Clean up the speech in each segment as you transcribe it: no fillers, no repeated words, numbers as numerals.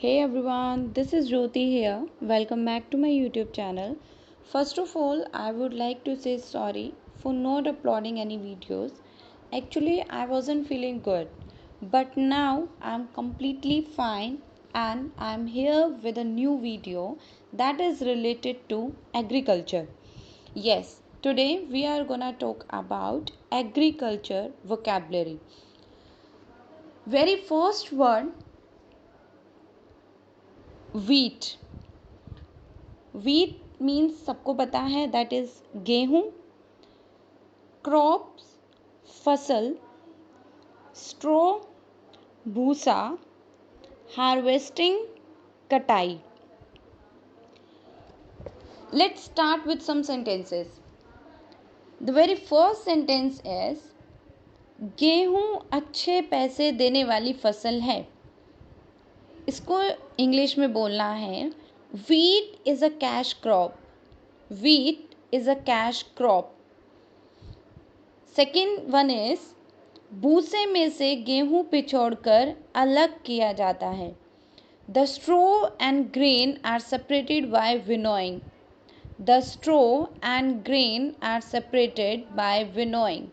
Hey everyone, this is Jyoti here. Welcome back to my YouTube channel. First of all, I would like to say sorry for not uploading any videos. Actually, I wasn't feeling good, but now I'm completely fine and I'm here with a new video that is related to agriculture. Yes, today we are gonna talk about agriculture vocabulary. Very first word, wheat. Wheat means सबको पता है that is गेहूं. Crops फसल. Straw भूसा. Harvesting कटाई. Let's start with some sentences. The very first sentence is गेहूं अच्छे पैसे देने वाली फसल है. इसको इंग्लिश में बोलना है wheat is a cash crop. Wheat is a cash crop. Second one is भूसे में से गेहूं पिछोड़कर अलग किया जाता है. The straw and grain are separated by winnowing. The straw and grain are separated by winnowing.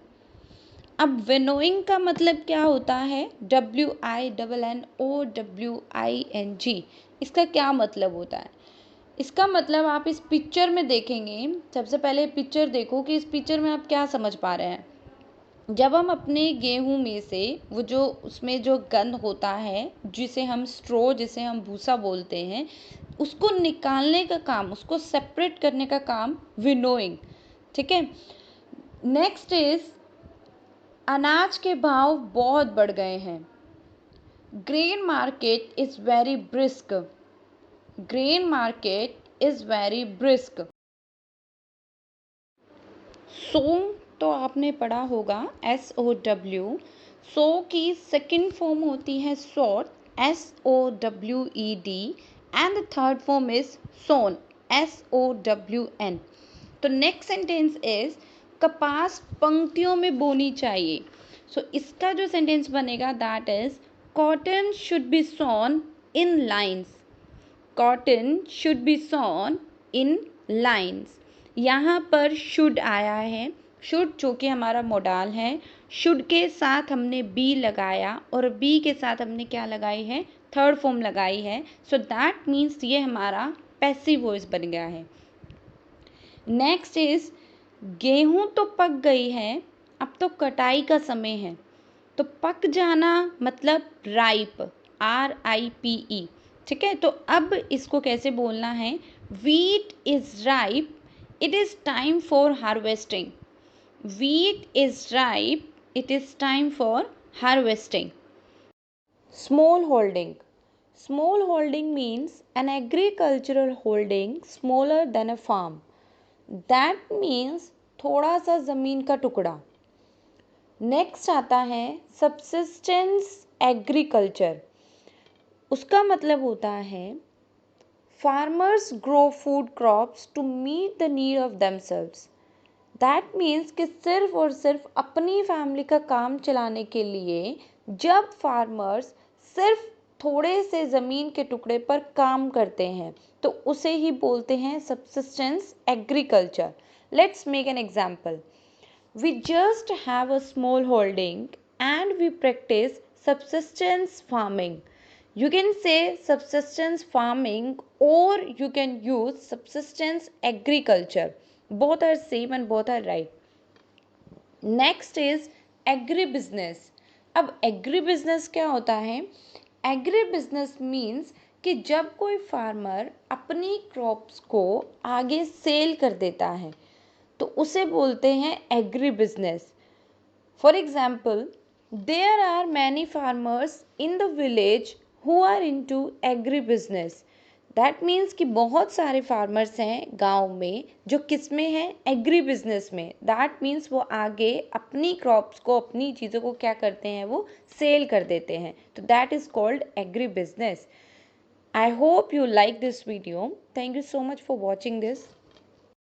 अब विनोइंग का मतलब क्या होता है? WINNOWING. इसका क्या मतलब होता है? इसका मतलब आप इस पिक्चर में देखेंगे. सबसे पहले पिक्चर देखो कि इस पिक्चर में आप क्या समझ पा रहे हैं. जब हम अपने गेहूं में से वो जो उसमें जो गंद होता है, जिसे हम स्ट्रो, जिसे हम भूसा बोलते हैं, उसको निकालने का काम, उसको सेपरेट करने का काम विनोइंग. ठीक है. नेक्स्ट इज अनाज के भाव बहुत बढ़ गए हैं. Grain market is very brisk. Grain market is very brisk. तो आपने पढ़ा होगा SOW. सो की सेकंड फॉर्म होती है sort, SOWED, and the third form is Son, SOWN. तो नेक्स्ट सेंटेंस इज कपास पंक्तियों में बोनी चाहिए. सो इसका जो सेंटेंस बनेगा that is cotton should be sown in lines. Cotton should be sown in lines. यहाँ पर शुड आया है. शुड जो कि हमारा मोडाल है. शुड के साथ हमने बी लगाया और बी के साथ हमने क्या लगाई है? थर्ड फॉर्म लगाई है. सो दैट मीन्स ये हमारा पैसिव वॉइस बन गया है. नेक्स्ट इज गेहूं तो पक गई है, अब तो कटाई का समय है. तो पक जाना मतलब राइप, RIPE. ठीक है. तो अब इसको कैसे बोलना है? Wheat is ripe, it is time for harvesting. Wheat is ripe, it is time for harvesting. Small holding. Small holding means an agricultural holding smaller than a farm. That means थोड़ा सा ज़मीन का टुकड़ा. नेक्स्ट आता है subsistence agriculture. उसका मतलब होता है farmers grow food crops to meet the need of themselves. That means कि सिर्फ और सिर्फ अपनी फैमिली का काम चलाने के लिए जब फार्मर्स सिर्फ थोड़े से ज़मीन के टुकड़े पर काम करते हैं तो उसे ही बोलते हैं subsistence agriculture. Let's make an example. We just have a small holding and we practice subsistence farming. You can say subsistence farming or you can use subsistence agriculture. Both are same and both are right. Next is agribusiness. अब agribusiness क्या होता है? Agribusiness means कि जब कोई farmer अपनी crops को आगे सेल कर देता है तो उसे बोलते हैं agribusiness. For example, there are many farmers in the village who are into agribusiness. That means कि बहुत सारे फार्मर्स हैं गांव में जो किस में हैं? एग्री बिजनेस में. दैट मीन्स वो आगे अपनी क्रॉप्स को, अपनी चीज़ों को क्या करते हैं? वो सेल कर देते हैं. तो that is called agri business. I hope you like this video. Thank you so much for watching this.